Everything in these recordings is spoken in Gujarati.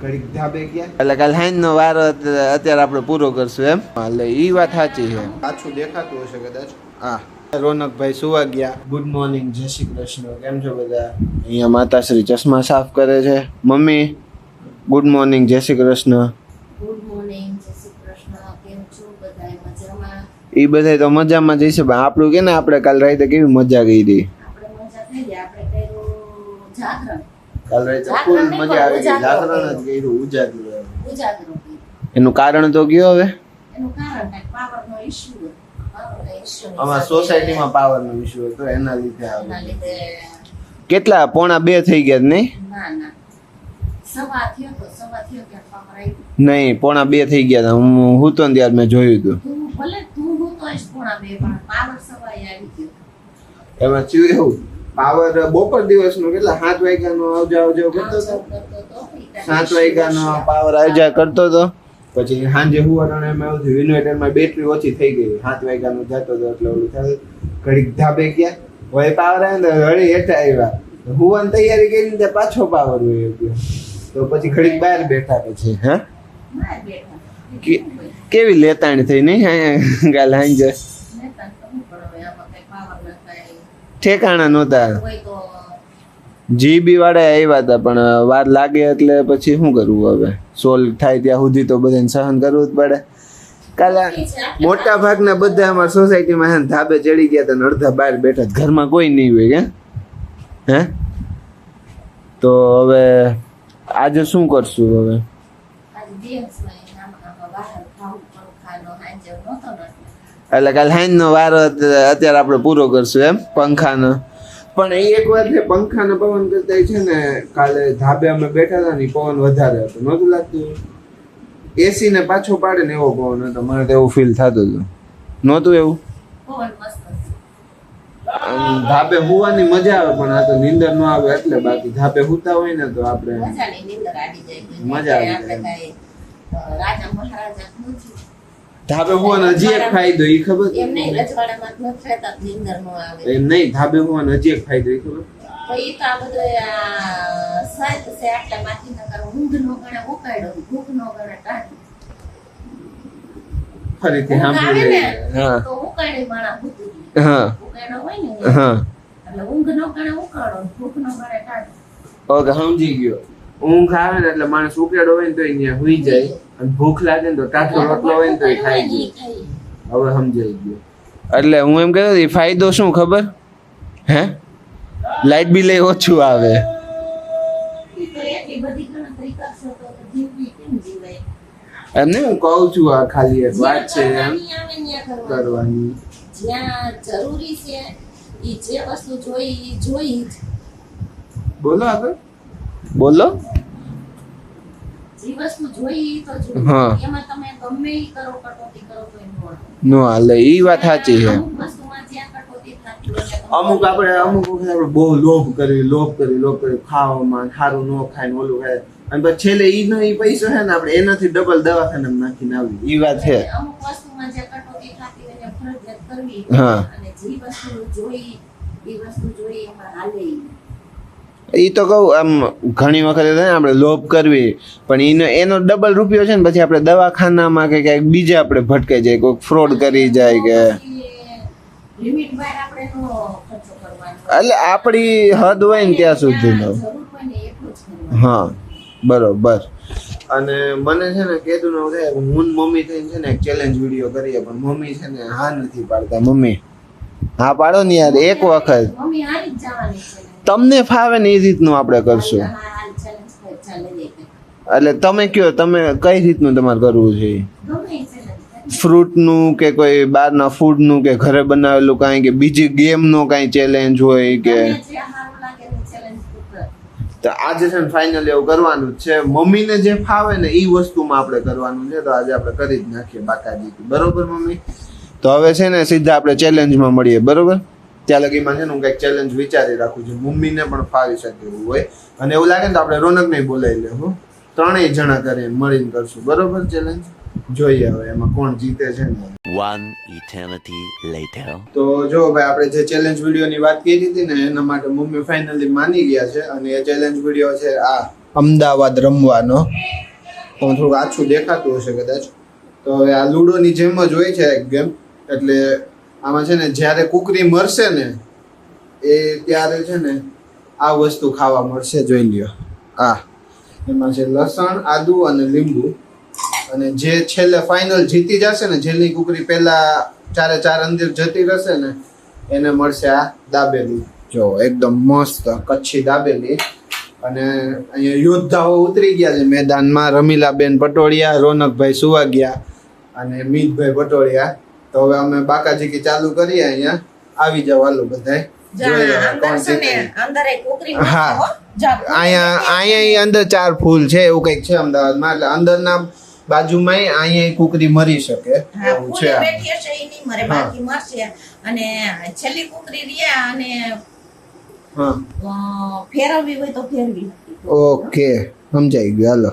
ઘડીક ધાબે ગયા એટલે કાલ હાઈનો વારો અત્યારે આપણે પૂરો કરશું એમ એટલે ઈ વાત સાચી છે પાછું દેખાતું હશે કદાચ હા રોનકભાઈ સુવા ગયા ગુડ મોર્નિંગ જય શ્રી કૃષ્ણ કેમ છો બધા અહીંયા માતાશ્રી ચશ્મા સાફ કરે છે મમ્મી ગુડ મોર્નિંગ જય શ્રી કૃષ્ણ ગુડ મોર્નિંગ જય શ્રી કૃષ્ણ કેમ છો બધાય મજામાં ઈ બધા તો મજામાં જઈશે પણ આપણું કે ને આપણે કાલ રાતે કેવી મજા ગઈ હતી આપણે મજા થઈ ગઈ આપણે કર્યું જાગરણ કાલ રાતે ફૂલ મજા આવી ગઈ જાગરણ જ કર્યું ઉજાગરું ઉજાગરો એનું કારણ તો કયો હવે એનું કારણ કે પાવરનો ઇશ્યુ અમારા સોસાયટીમાં પાવરનો ઇશ્યુ હતો એના લીધે એના લીધે કેટલા 1:30 થઈ ગયા નહીં ના ના સવા થયો કે પાવર આવ્યું નહીં 1:30 થઈ ગયા હતા હું તો ત્યારે મેં જોયું હતું તું ભલે તું હું તો 1:30 પણ પાવર સવાય આવી ગયો એમાં થયું એવું પાવર બપોર દિવસનો કેટલા 7 વાગ્યાનો આવજાવ કરતો હતો 7 વાગ્યાનો પાવર આવજા કરતો હતો પછી સાંજે હુવાટાણે એમ આવ્યું હતું ઇન્વર્ટરમાં બેટરી ઓછી થઈ ગઈ 7 વાગ્યાનો જતો હતો એટલે ઓલું થાય ઘડીક ધાબે ગયા હવે પાવર આવ્યો ને ઘડી હેઠા આવ્યા હુવાની તૈયારી કરી ને પાછો પાવર હોય ગયો તો પછી ઘડીક બહાર બેઠા પછી હા કેવી લેતાણી થઈ નહીં ગાલ હાંજે ઠેકાણા નહોતા જીબી વાળા આવ્યા હતા પણ વાર લાગે એટલે પછી શું કરવું હવે સોલ્વ થાય ત્યાં સુધી તો બધાને સહન કરવું જ પડે કાલે મોટા ભાગના બધા અમારા સોસાયટીમાં ધાબે ચડી ગયા હતા અડધા બહાર બેઠા ઘરમાં કોઈ નહીં હોય કે હે તો હવે આજે શું કરશું હવે એટલે કાલે હાઈનો વારો અત્યારે આપણે પૂરો કરશું એમ પંખાનો પણ એક વાત છે પંખાનો પવન કરતા છે ને કાલે ધાબે અમે બેઠા હતા ને પવન વધારે હતો નહોતું લાગતું એસી ને પાછો પાડે ને એવો પવન હતો મને તો એવું ફીલ થતું હતું નહોતું એવું ધાબે હુવાની મજા આવે પણ આ તો નીંદર ન આવે એટલે બાકી ધાબે હુતા હોય ને તો આપણે મજા આવે ધાબે હોવાનો હજી એક ફાયદો ઈ ખબર એમ નહીં રજવાડામાં ન રહેતા નીંદર નો આવે એમ નહીં ધાબે હોવાનો હજી એક ફાયદો ઈ ખબર તો ઈ તો આ બધો સાહેબ છે આટલા માથી ન કરો ઊંઘ નો ગણે ઉકાડ્યો ભૂખ નો ગણે કાઢી ફરીથી સાંભળી હા તો ઉકાડી માણા ભૂતી હા ઉકાડો હોય ને હા એટલે ઊંઘ નો ગણે ઉકાડો ભૂખ નો ગણે કાઢી ઓકે સમજી ગયો ઊંઘ આવે ને એટલે માણસ ઉકેડો હોય ને તો અહીંયા હુઈ જાય અને ભૂખ લાગે ને તો ટાઢો રોટલો હોય ને તો ખાઈ જાય હવે સમજાઈ ગયો એટલે હું એમ કહેતો હતો ફાયદો શું ખબર હે લાઈટ બિલ ઓછું આવે એમને હું કહું છું આ ખાલી એક વાત છે એમ કરવાની જ્યાં જરૂરી છે ઈ જે વસ્તુ જોઈ બોલો આગળ બોલો જે વસ્તુ જોઈ તો હા એમાં તમે ગમે ઈ કરો કટોતી કરો તો નો હાલે ઈ વાત સાચી છે અમુક વસ્તુમાં જ્યાં કટોતી થતી હોય અમુક વખત આપણે બહુ લોભ કરી ખાવામાં સારું ન ખાય ને ઓલું ખાય અને પછી છેલ્લે ઈ પૈસો છે ને આપણે એનાથી ડબલ દવાખાનામાં નાખીને આવી ઈ વાત છે અમુક વસ્તુમાં જે કટોતી થતી હોય એને ફરજિયાત કરવી હા અને જે વસ્તુ જોઈ એમાં હાલે ઈ તો કહું આમ ઘણી વખત આપણે લોભ કરવી પણ એનો ડબલ રૂપિયો છે ને પછી આપણે દવાખાનામાં કે ક્યાંક બીજે આપણે ભટકાઈ જાય કોઈક ફ્રોડ કરી જાય કે લિમિટ બહાર આપણે નો ખર્ચો કરવાનો એટલે આપણી હદ હોય ને ત્યાં સુધીનો જરૂર હોય ને એટલું જ કરવાનું હા બરોબર અને મને છે ને કીધું ને હું મમ્મી થઈને છે ને એક ચેલેન્જ વિડીયો કરીએ પણ મમ્મી છે ને હા નથી પાડતા મમ્મી હા પાડો ને યાર એક વખત મમ્મી હારી જ જવાની છે તમને ફાવે ને એ રીતનું આપણે કરશું એટલે તમે કયો તમે કઈ રીતનું તમારે કરવું છે ફ્રૂટનું કે કોઈ બહારના ફૂડનું કે ઘરે બનાવેલું કાંઈ કે બીજી ગેમનો કાંઈ ચેલેન્જ હોય કે તો આજે છે ને ફાઇનલ એવું કરવાનું જ છે મમ્મીને જે ફાવે ને એ વસ્તુમાં આપણે કરવાનું છે તો આજે આપણે કરી જ નાખીએ બાકાજી બરોબર મમ્મી તો હવે છે ને સીધા આપણે ચેલેન્જમાં મળીએ બરોબર ત્યાં લગીમાં છે ને હું કંઈક ચેલેન્જ વિચારી રાખું છું મમ્મીને પણ ફાવી શકે એવું હોય અને એવું લાગે ને તો આપણે રોનકને બોલાવી લેવું ત્રણેય જણા કરીને મળીને કરશું બરોબર ચેલેન્જ જોઈએ હવે એમાં કોણ જીતે છે ને One eternity later. તો જો ભાઈ આપણે જે ચેલેન્જ વિડીયોની વાત કરી હતી ને એના માટે મમ્મી ફાઇનલી માની ગયા છે અને એ ચેલેન્જ વિડીયો છે આ અમદાવાદ રમવાનો. હું થોડું આછું દેખાતું હશે કદાચ. તો હવે આ લૂડોની જેમ જ હોય છે એક ગેમ. એટલે આમાં છે ને જ્યારે કુકરી મરશે ને એ ત્યારે છે ને આ વસ્તુ ખાવા મળશે. જોઈ લ્યો આ એમાં છે લસણ, આદુ અને લીંબુ. અને જે છેલ્લે ફાઇનલ જીતી જશે ને, જેની કુકરી પહેલા 4 અંદર જતી રહેશે ને એને મળશે આ દાબેલી. જો એકદમ મસ્ત કચ્છી દાબેલી. અને અહીંયા યોદ્ધાઓ ઉતરી ગયા છે મેદાનમાં. રમીલાબેન પટોળિયા, રોનકભાઈ સુવાગિયા અને મીતભાઈ પટોળિયા. તો હવે અમે બાકાજીકી ચાલુ કરીએ. અહીંયા આવી જાવ હાલો બધાય. હા અહીંયા અંદર 4 ફૂલ છે એવું કઈક છે અમદાવાદમાં. એટલે અંદરના બાજુમાં અહીંયા કુકરી મરી શકે એવું છે. અને છેલ્લી કુકરી રહ્યા અને હા ફેરવવી હોય તો ફેરવી. ઓકે સમજાઈ ગયું.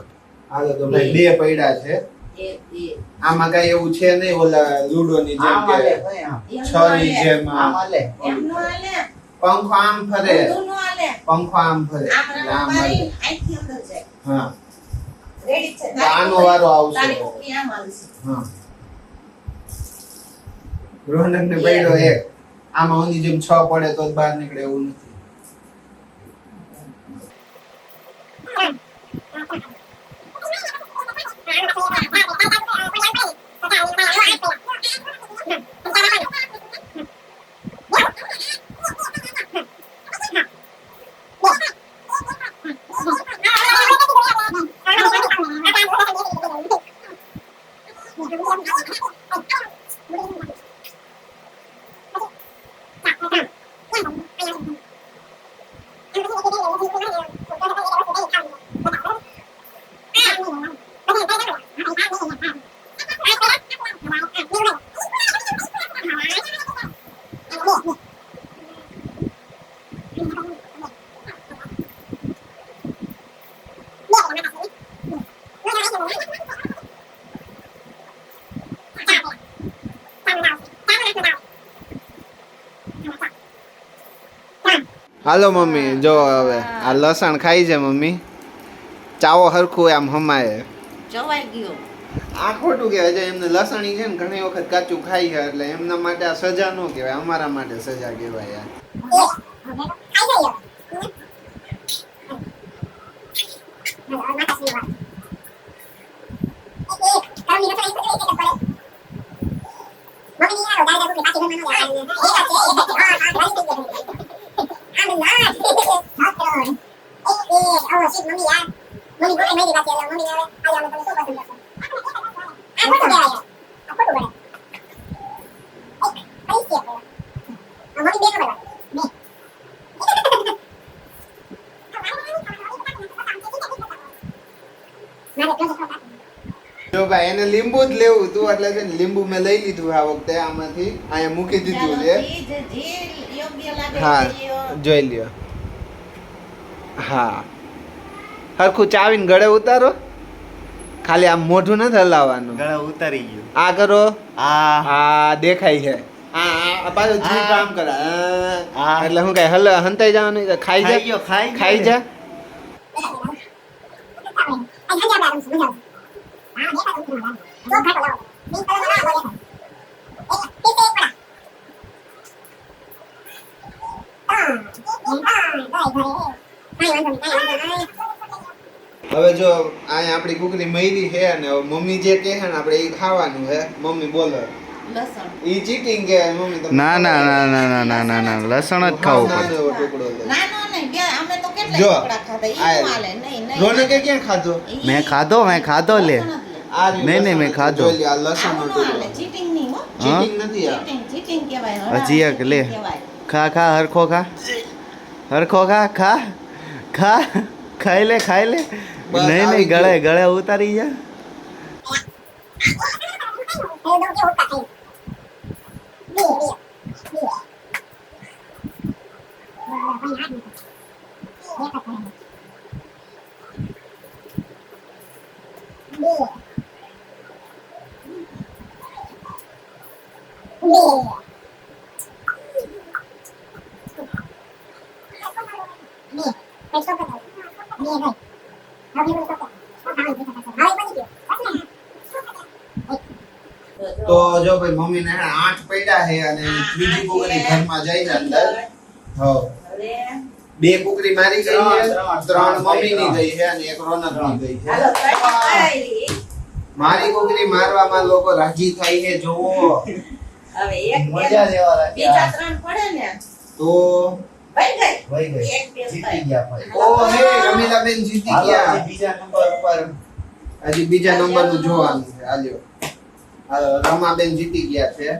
હાલો તો ભાઈ 2 પડ્યા છે. આમાં કઈ એવું છે નહીં ઓલા લૂડો ની જેમ કે 6 ની જેમ પંખો આમ ફરે, પંખો આમ ફરે. હા આનો વારો આવશે. હા રોનક ને પડ્યો 1. આમાં ઓની જેમ 6 પડે તો બહાર નીકળે એવું નથી. હાલો મમ્મી જો હવે આ લસણ ખાઈ છે મમ્મી. ચાવો હરખું આમ હમાય જવાઈ ગયો. આ ખોટું કહેવાય છે. એમને લસણી છે ને ઘણી વખત કાચું ખાઈ છે એટલે એમના માટે આ સજા ન કહેવાય, અમારા માટે સજા કહેવાય. જો ભાઈ એને લીંબુ જ લેવું તું એટલે છે ને લીંબુ મેં લઈ લીધું આ વખતે આમાંથી અહીંયા મૂકી દીધું છે. હા જોઈ લ્યો. હા હરખું ચાવીને ગળે ઉતારો. ખાલી આમ મોઢું નથી હલાવવાનું. ગળે ઉતારી ગયું. આ કરો. આ દેખાય છે. આ પાછું જીભ આમ કરે. એટલે હું કઈ હંતાઈ જવાનું. ખાઈ જા, ખાઈ જા. હવે જો અહીંયા આપણી કુકરી મયરી છે અને મમ્મી જે કહે ને આપણે એ ખાવાનું છે. મમ્મી બોલો લસણ. ઈ ચીટિંગ કે મમ્મી તમે ના ના ના ના ના ના ના ના લસણ જ ખાવું પડે. ટુકડો લે. ના નહીં બે અમે તો કેટલા જો, ટુકડા ખાધા ઈ આ હાલે નહીં રોનકે ક્યાં ખાધો? મેં ખાધો લે. આ રહ્યું નહીં, લસણ. મેં ખાધો. જોઈ લે, આ લસણનો ટુકડો. ચીટિંગ નહીં હો. ચીટિંગ નથી આ. ચીટિંગ કહેવાય. હજી એક લે. ખા હરખો ખા. હરખો ખા. ખાઈ લે. બસ નહીં આવી ગળે ઉતારી જા. તો જો ભાઈ મમ્મીને 8 પડ્યા છે અને ત્રીજી કુકરી ઘરમાં જઈને અંદર હા હવે 2 કુકરી મારી ગઈ છે 3 મમ્મીની ગઈ છે અને 1 રોનકની ગઈ છે હાલો તઈ મારી કુકરી મારવામાં લોકો રાજી થાય છે જોવો હવે એક મજા લેવા રાખ્યા. બીજા 3 પડે ને તો વઈ ગઈ વહી ગઈ. એક બે જીતી ગયા ભાઈ. ઓ હે રમીલાબેન જીતી હાલો, ગયા હજી બીજા નંબર ઉપર હજી બીજા નંબરનું જોવાનું છે હાલ્યો હાલો રમાબેન જીતી ગયા છે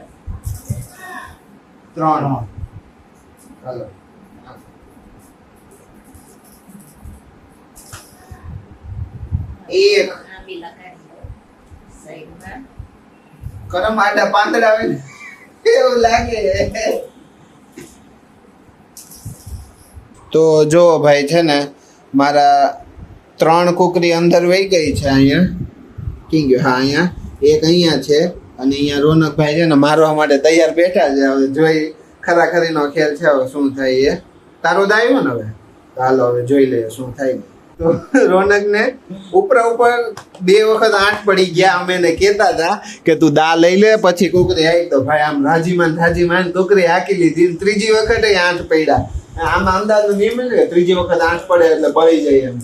3 હાલો એક આ બી લગાડી દો સાઈડમાં કરમ આડા પાંદડા આવે ને એવું લાગે તો જો ભાઈ છે ને મારા 3 કુકરી અંદર વહી ગઈ છે અહીંયા કી ગયો હા અહીંયા એક અહીંયા છે અને અહીંયા રોનકભાઈ છે ને મારવા માટે તૈયાર બેઠા છે હવે જોઈ ખરાખરીનો ખેલ છે હવે શું થાય એ તારો જ આવ્યો ને હવે હાલો હવે જોઈ લઈએ શું થાય તો રોનકને ઉપર 2 વખત 8 પડી ગયા અમે એને કહેતા હતા કે તું દા લઈ લે પછી કુકરી આવી તો ભાઈ આમ રાજીમાન કુકરી હાકી લીધી ને ત્રીજી વખતે 8 પડ્યા આમાં અંદાજ નહીં મળે કે ત્રીજી વખત 8 પડે એટલે બળી જાય એમ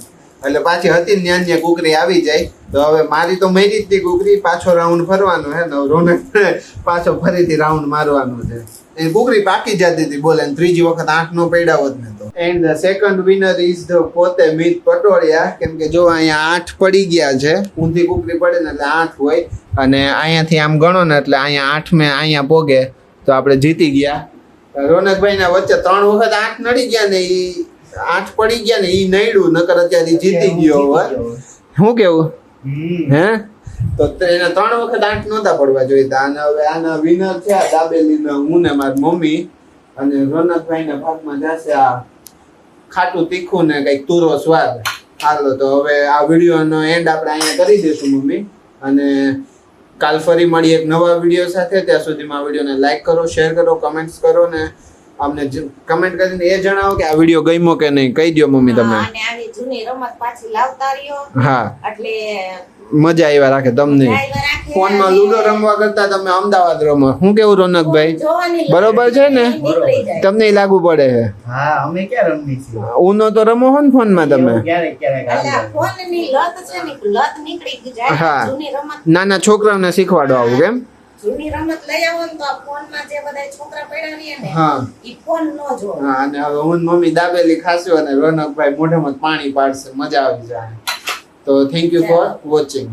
એટલે પાછી હતી ન્યાન્ય કુકરી આવી જાય તો હવે મારી તો મરી જ કુકરી પાછો રાઉન્ડ ફરવાનો હે ને રોનક પાછો ફરીથી રાઉન્ડ મારવાનો છે એ કુકરી પાકી જતી હતી બોલે ને ત્રીજી વખત 8 નો પડ્યા હોત ને તો and the second winner is the પોતે મિત પટોળિયા કેમ કે જો અહીંયા 8 પડી ગયા છે ઊંધી કુકરી પડે ને એટલે 8 હોય અને અહીંયાથી આમ ગણો ને એટલે અહીંયા 8 મેં અહીંયા પોગે તો આપણે જીતી ગયા રોનકભાઈ ના વચ્ચે 3 વખત 8 નડી ગયા ને ઈ 8 પડી ગયા ને ઈ નડ્યું નકર અત્યારે ઈ જીતી ગયો હવે શું કેવું હે તો એને 3 વખત 8 નહોતા પડવા જોઈએ અને હવે આના વિનર છે આ દાબેલીના હું ને મારી મમ્મી અને રોનકભાઈના ભાગમાં જશે આ ખાટું તીખું ને કઈક તુરો સ્વાદ હાલો તો હવે આ વિડીયોનો એન્ડ આપણે અહીંયા કરી દઈશું મમ્મી અને કાલ ફરી મળી એક નવા વિડીયો સાથે ત્યાં સુધીમાં આ વિડીયોને લાઈક કરો શેર કરો કમેન્ટ્સ કરો ને અમને કમેન્ટ કરીને એ જણાવો કે આ વિડીયો ગમ્યો કે નહીં કહી દો મમ્મી તમે અને આવી જૂની રમત પાછી લાવતા રહ્યો હા એટલે મજા આવ્યા રાખે તમને ડ્રાઈવર રાખે ફોનમાં લૂડો રમવા કરતા તમે અમદાવાદ રમો શું કેવું રોનકભાઈ જોવાની બરોબર છે ને નીકળી જાય. તમને લાગુ પડે છે હા અમે ક્યાં રમવી છીએ ઉનો તો રમો હો ને ફોનમાં તમે ક્યારેક ક્યારેક એટલે આ હાલે. ફોનની લત છે ને લત નીકળી જાય હા. જૂની રમત નાના છોકરાઓને શીખવાડો આવું કેમ જૂની રમત લઈ આવો ને તો આ ફોનમાં જે બધા છોકરા પડ્યા રહીએ ને હા ઈ ફોન નો જોવે હા અને હવે હું ને મમ્મી દાબેલી ખાશું અને રોનકભાઈ મોઢામાં પાણી પાડશે મજા આવી જાય તો થેન્ક યુ ફોર વોચિંગ